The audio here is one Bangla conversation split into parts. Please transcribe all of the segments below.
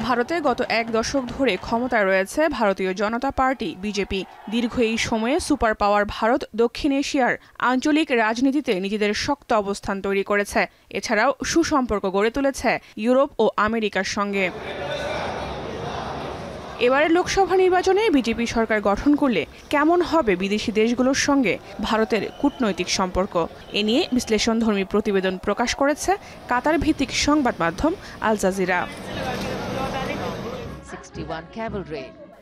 ভারতে গত এক দশক ধরে ক্ষমতায় রয়েছে ভারতীয় জনতা পার্টি বিজেপি। দীর্ঘ এই সময়ে সুপার পাওয়ার ভারত দক্ষিণ এশিয়ার আঞ্চলিক রাজনীতিতে নিজেদের শক্ত অবস্থান তৈরি করেছে। এছাড়াও সুসম্পর্ক গড়ে তুলেছে ইউরোপ ও আমেরিকার সঙ্গে। এবারের লোকসভা নির্বাচনে বিজেপি সরকার গঠন করলে কেমন হবে বিদেশি দেশগুলোর সঙ্গে ভারতের কূটনৈতিক সম্পর্ক, এ নিয়ে বিশ্লেষণধর্মী প্রতিবেদন প্রকাশ করেছে কাতার ভিত্তিক সংবাদ মাধ্যম আল জাজিরা।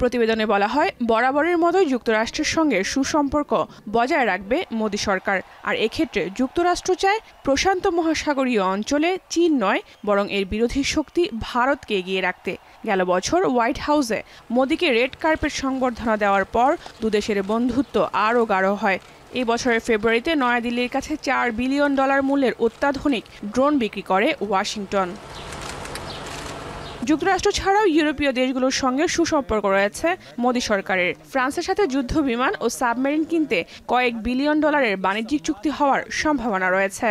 প্রতিবেদনে বলা হয়, বরাবরের মতোই যুক্তরাষ্ট্রের সঙ্গে সুসম্পর্ক বজায় রাখবে মোদী সরকার। আর এক্ষেত্রে যুক্তরাষ্ট্র চায় প্রশান্ত মহাসাগরীয় অঞ্চলে চীন নয়, বরং এর বিরোধী শক্তি ভারতকে এগিয়ে রাখতে। গেল বছর হোয়াইট হাউসে মোদীকে রেড কার্পেট সংবর্ধনা দেওয়ার পর দুদেশের বন্ধুত্ব আরও গাঢ় হয়। এই বছরের ফেব্রুয়ারিতে নয়াদিল্লির কাছে $4 বিলিয়ন মূল্যের অত্যাধুনিক ড্রোন বিক্রি করে ওয়াশিংটন। যুক্তরাষ্ট্র ছাড়াও ইউরোপীয় দেশগুলোর সঙ্গে সুসম্পর্ক রয়েছে মোদী সরকারের। ফ্রান্সের সাথে যুদ্ধ বিমান ও সাবমেরিন কিনতে কয়েক বিলিয়ন ডলারের বাণিজ্যিক চুক্তি হওয়ার সম্ভাবনা রয়েছে।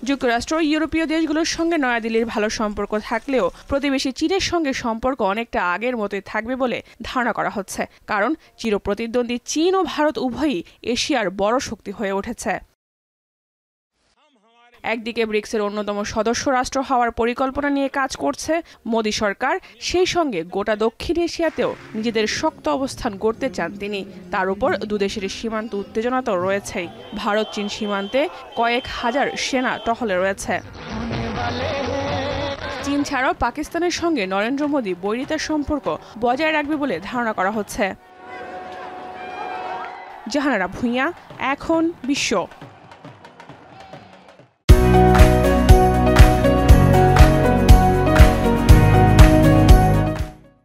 যুক্তরাষ্ট্র ইউরোপীয় দেশগুলোর সঙ্গে নয়াদিল্লির ভালো সম্পর্ক থাকলেও প্রতিবেশী চীনের সঙ্গে সম্পর্ক অনেকটা আগের মতোই থাকবে বলে ধারণা করা হচ্ছে, কারণ চিরপ্রতিদ্বন্দ্বী চীন ও ভারত উভয়ই এশিয়ার বড় শক্তি হয়ে উঠেছে। একদিকে ব্রিক্সের অন্যতম সদস্য রাষ্ট্র হওয়ার পরিকল্পনা নিয়ে কাজ করছে মোদী সরকার, সেই সঙ্গে গোটা দক্ষিণ এশিয়াতেও নিজেদের শক্ত অবস্থান গড়তে চান তিনি। তার উপর দুদেশের সীমান্ত উত্তেজনা তো রয়েছেই। ভারত চীন সীমান্তে কয়েক হাজার সেনা টহলে রয়েছে। চীন ছাড়াও পাকিস্তানের সঙ্গে নরেন্দ্র মোদী বৈরিতার সম্পর্ক বজায় রাখবে বলে ধারণা করা হচ্ছে। জাহানারা ভূঁইয়া, এখন বিশ্ব।